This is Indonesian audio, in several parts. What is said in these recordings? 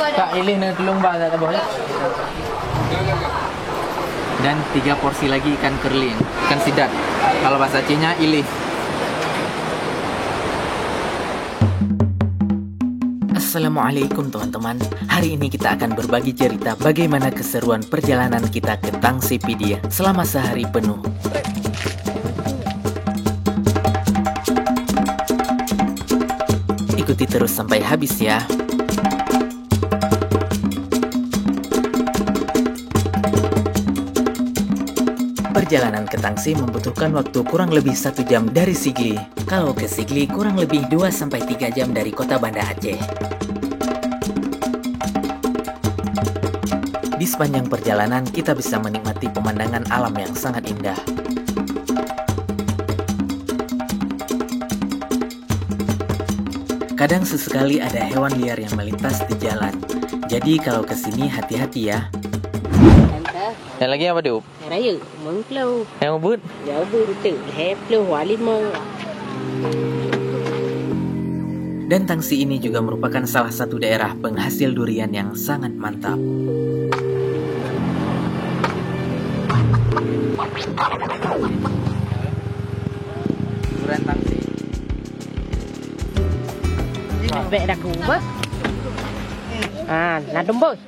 Tak ilih na tulung ba tak boleh. Dan 3 porsi lagi ikan kerling, ikan sidat. Kalau bahasa Acehnya ilih. Assalamualaikum teman-teman. Hari ini kita akan berbagi cerita bagaimana keseruan perjalanan kita ke Tangsipidia selama sehari penuh. Ikuti terus sampai habis ya. Perjalanan ke Tangsi membutuhkan waktu kurang lebih 1 jam dari Sigli. Kalau ke Sigli kurang lebih 2-3 jam dari kota Banda Aceh. Di sepanjang perjalanan kita bisa menikmati pemandangan alam yang sangat indah. Kadang sesekali ada hewan liar yang melintas di jalan. Jadi kalau kesini hati-hati ya. Yang lagi apa Diup? Raya, mengklau. Yang ubud? Ya ubud tu, heplo walima. Dan Tangsi ini juga merupakan salah satu daerah penghasil durian yang sangat mantap. Durian Tangsi. Bek dah kuba. Nadum bos.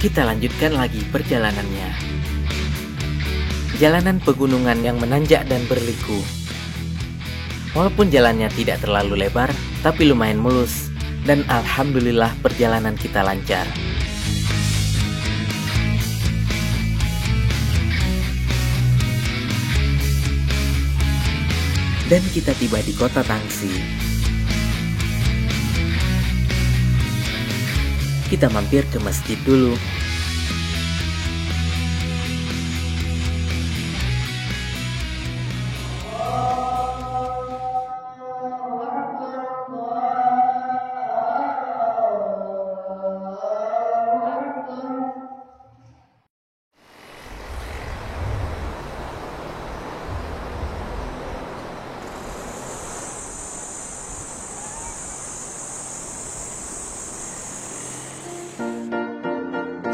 Kita lanjutkan lagi perjalanannya. Jalanan pegunungan yang menanjak dan berliku. Walaupun jalannya tidak terlalu lebar, tapi lumayan mulus. Dan alhamdulillah perjalanan kita lancar. Dan kita tiba di kota Tangsi. Kita mampir ke masjid dulu.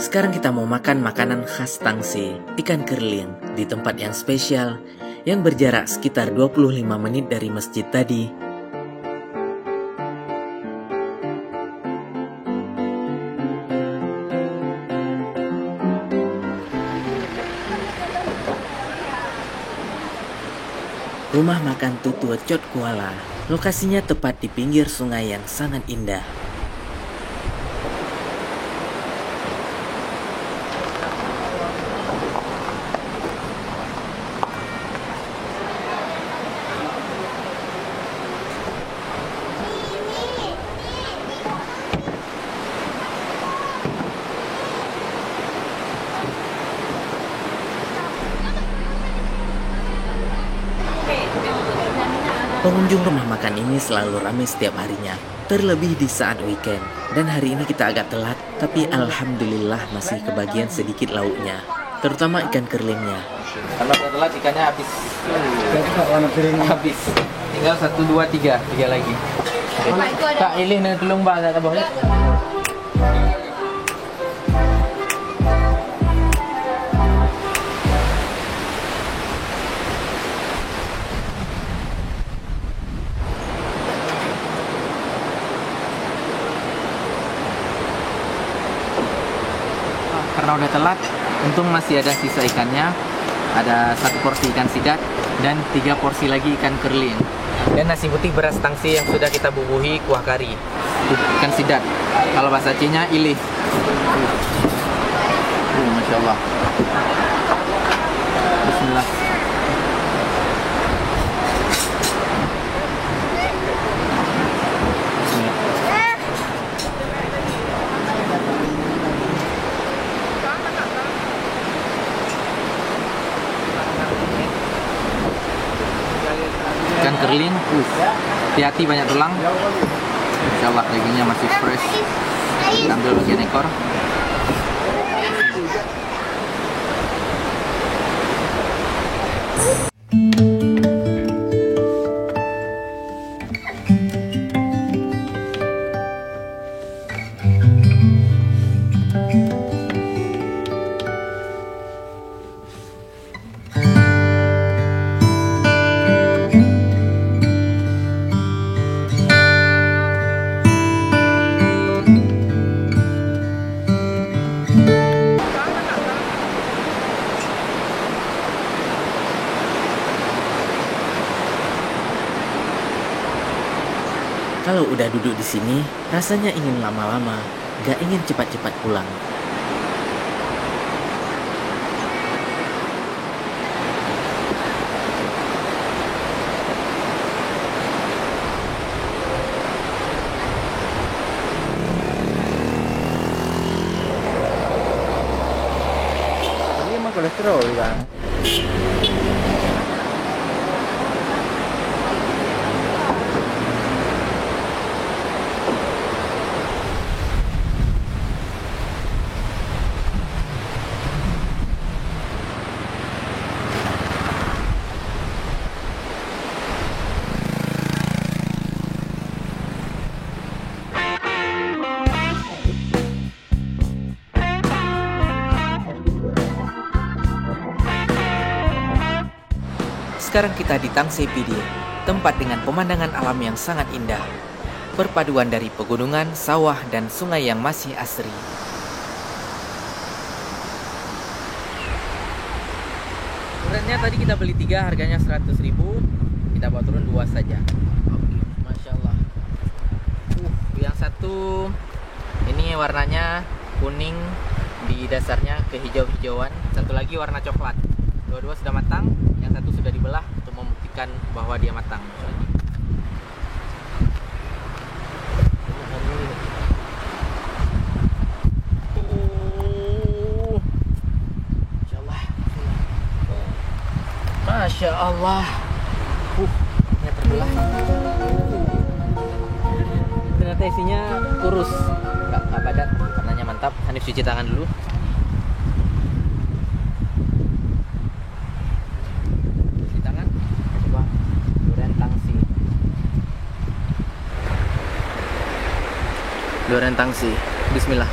Sekarang kita mau makan makanan khas Tangsi, ikan kerling, di tempat yang spesial, yang berjarak sekitar 25 menit dari masjid tadi. Rumah makan Tutua Cot Kuala, lokasinya tepat di pinggir sungai yang sangat indah. Pengunjung rumah makan ini selalu ramai setiap harinya, terlebih di saat weekend. Dan hari ini kita agak telat, tapi alhamdulillah masih kebagian sedikit lauknya, terutama ikan kerlingnya. Kalau telat ikannya habis. Habis. Tinggal 1, 2, 3 lagi. Tak ilih na tulung ba tak boleh. Karena udah telat, untung masih ada sisa ikannya. Ada 1 porsi ikan sidat dan 3 porsi lagi ikan kerling. Dan nasi putih beras Tangsi yang sudah kita bubuhi kuah kari. Ikan sidat. Kalau bahasa Acehnya ilih. Masya Allah. Bismillah. Ikan kerling, hati-hati banyak tulang. Insya Allah dagingnya masih fresh. Kita ambil bagian ekor. Kalau udah duduk di sini, rasanya ingin lama-lama, gak ingin cepat-cepat pulang. Ini emang kolesterol kan? Sekarang kita di Tangsel Pidi, tempat dengan pemandangan alam yang sangat indah. Perpaduan dari pegunungan, sawah, dan sungai yang masih asri. Duriannya tadi kita beli 3, harganya 100.000. Kita bawa turun 2 saja. Oke, Masya Allah. Yang satu ini warnanya kuning, di dasarnya kehijau-hijauan. Satu lagi warna coklat. Dua-dua sudah matang, yang satu sudah dibelah untuk membuktikan bahwa dia matang. Masya Allah. Ini terbelah. Ternyata isinya kurus, nggak padat. Warnanya mantap. Hanif cuci tangan dulu. Durian Tangsel, bismillah.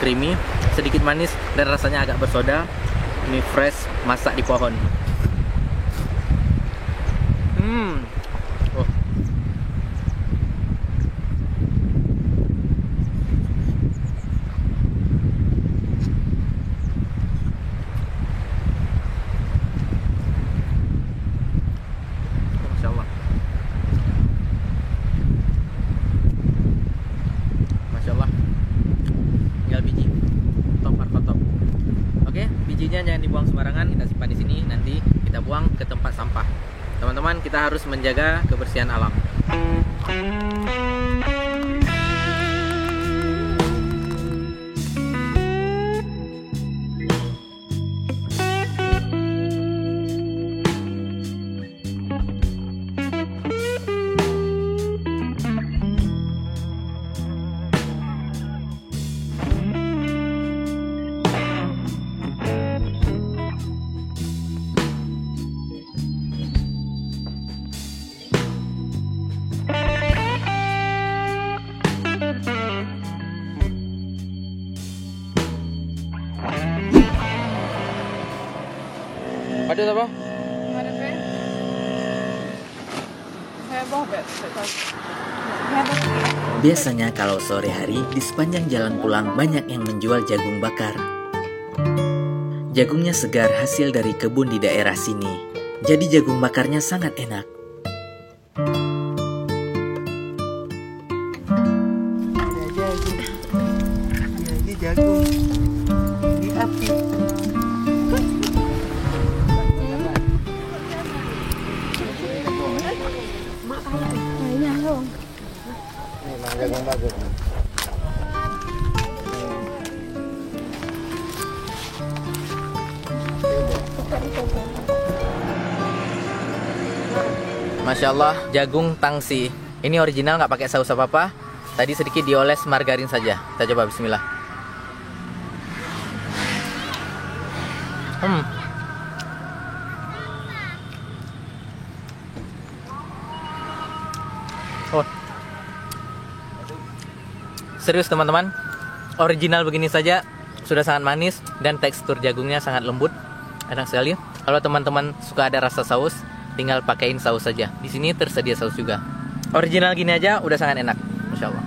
Creamy, sedikit manis dan rasanya agak bersoda. Ini fresh, masak di pohon. Bijinya jangan dibuang sembarangan, kita simpan di sini, nanti kita buang ke tempat sampah. Teman-teman, kita harus menjaga kebersihan alam. Ada apa? Biasanya kalau sore hari di sepanjang jalan pulang banyak yang menjual jagung bakar. Jagungnya segar hasil dari kebun di daerah sini. Jadi jagung bakarnya sangat enak. Ini jagung. Ini api. Memang jagung bagus. Masya Allah, jagung Tangsel. Ini original, nggak pakai saus apa-apa. Tadi sedikit dioles margarin saja. Kita coba, bismillah. Oh. Serius teman-teman, original begini saja sudah sangat manis dan tekstur jagungnya sangat lembut, enak sekali. Kalau teman-teman suka ada rasa saus, tinggal pakaiin saus saja. Di sini tersedia saus juga. Original gini aja udah sangat enak, masya Allah.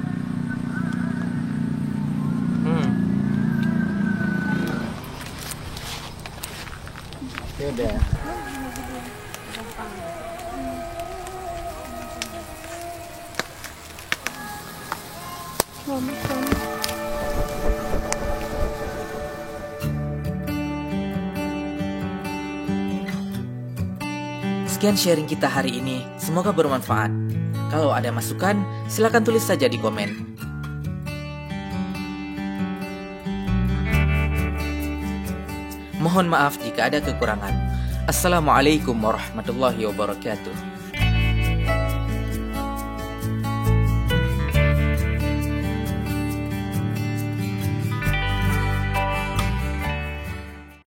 Sudah. Sekian sharing kita hari ini, semoga bermanfaat. Kalau ada masukan, silakan tulis saja di komen. Mohon maaf jika ada kekurangan. Assalamualaikum warahmatullahi wabarakatuh.